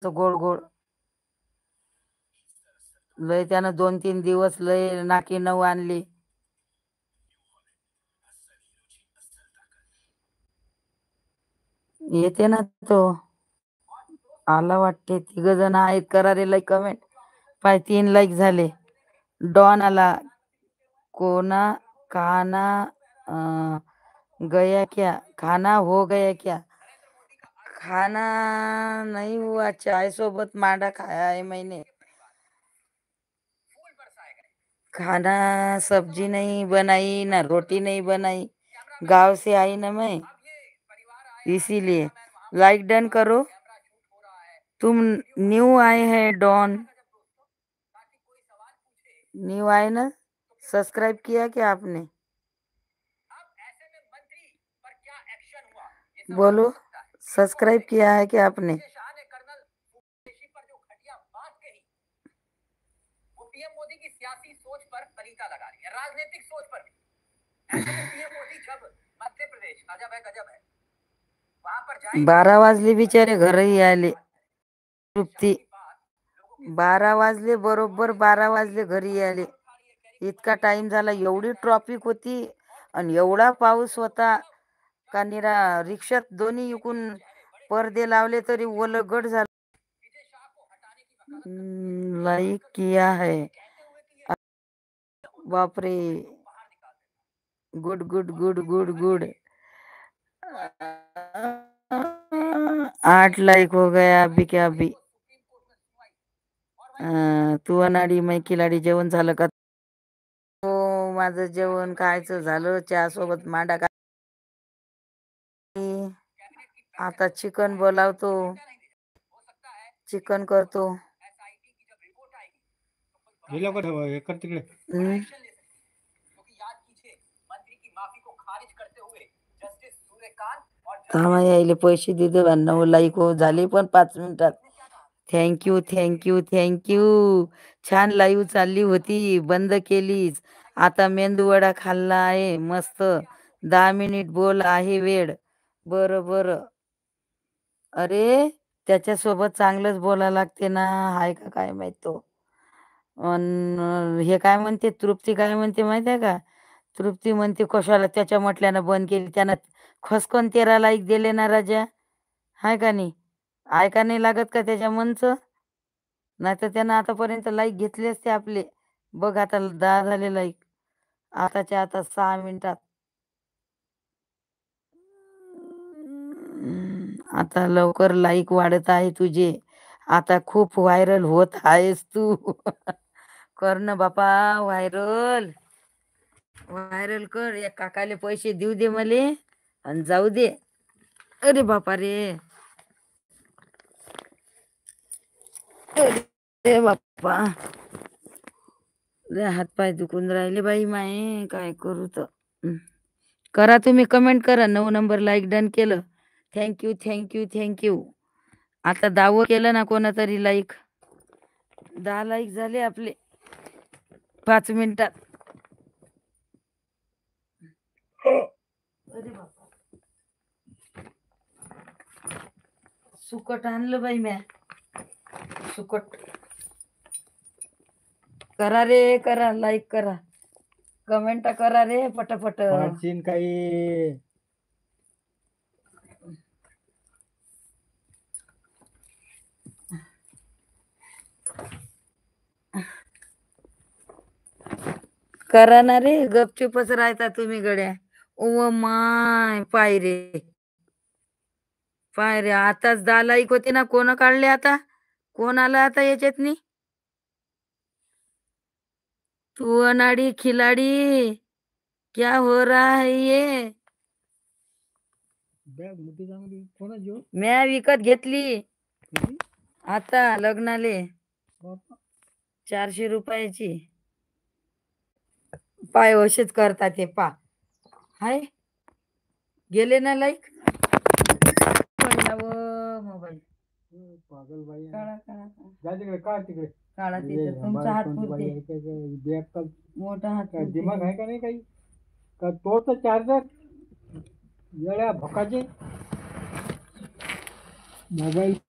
गोड गोड लय त्यानं 2-3 दिवस लय नाकी नऊ आणली. येते ना तो आला वाटते. 3 जण आहेत. करा रे लाईक कमेंट. पाय 3 लाईक झाले. डॉन आला. कोना खाना गया क्या? खाना हो गया क्या? खाना नहीं हुआ. चाय सोबत मांडा खाया है मैंने. खाना सब्जी नहीं बनाई ना रोटी नहीं बनाई. गांव से आई ना मैं, इसीलिए लाइक डन करो. तुम न्यू आए हैं डॉन. न्यू आए ना. सब्सक्राइब किया क्या आपने? बोलो सब्सक्राइब किया है क्या आपने? पीएम मोदी की सियासी सोच पर पलीता लगा रही है, राजनीतिक सोच पर भी. पीएम मोदी जब मध्य प्रदेश अजब है वहां पर 12 वाजले बिचारे घरही आले. तृप्ती 12 वाजले बरोबर. 12 वाजले घरी आले. इतका टाइम झाला. एवढी ट्रॉफिक होती आणि एवढा पाऊस होता का निरा रिक्षात दोन्ही इकून पडदे लावले तरी ओलगड झालं. लाईक किया है. बापरे. Good good good good good. 8 like हो गया अभी क्या अभी. तू अनाडी मै खिलाडी जेवण झालं का? हो माझं जेवण खायचं झालं. चहा सोबत मांडा का. आता चिकन बोलावतो. चिकन करतो. थांबा यायले पैसे देतो. 9 लाईक हो झाले पण 5 मिनिटात. Thank you thank you thank you. छान लाईव्ह चालली होती. बंद केलीच. आता मेंदूवडा खाल्ला आहे मस्त. 10 मिनिट बोल आहे वेळ. बरं बरं. अरे त्याच्यासोबत चांगलंच बोलायला लागते ना. हाय का काय माहित तो. हे काय म्हणते तृप्ती काय म्हणते माहित आहे का? तृप्ती म्हणते कशाला त्याच्या म्हटल्यानं बंद केली. त्यानं खसकन 13 लाईक दिले ना राजा. हाय का नाही? ऐका नाही लागत का त्याच्या मनचं? नाही तर त्यानं आतापर्यंत लाईक घेतले असते आपले. बघ आता 10 झाले लाईक. आताच्या आता 6 मिनिटात. आता लवकर लाईक वाढत आहे तुझे. आता खूप व्हायरल होत आहेस तू. कर ना बापा व्हायरल. व्हायरल कर. या काकाले पैसे देऊ दे मले आणि जाऊ दे. अरे बापा रे. अरे बाप्पा. हातपाय दुखून राहिले बाई माये. काय करू तर. करा तुम्ही कमेंट करा. 9 नंबर लाईक डन केलं. Thank you thank you thank you. आता 10 केलं ना कोणातरी लाईक. 10 लाईक झाले आपले 5 मिनिटात. अरे बापा. सुकट आणलं बाई म्या. सुकट. करा रे करा. लाईक करा. कमेंट करा रे पटापट. काही करा ना रे. गपचूपच राहता तुम्ही गड्या. ओ माय पाय रे. पाय रे. आताच 10 लाईक होते ना. कोण काढले आता? कोण आलं आता याच्यातनी? तू अनाडी खिलाडी. क्या हो रहा है ये? म्या विकत घेतली आता लग्नाले 400 रुपयाची. पाय असेच करतात ते पा. हाय गेले ना लाईक. मोबाईल पागल बाई. काढा तिथे तुमचा हात पुरते. मोठा हात दिमाग आहे का नाही काही का? तो तर चार्जर येड्या भोकाचे मोबाईल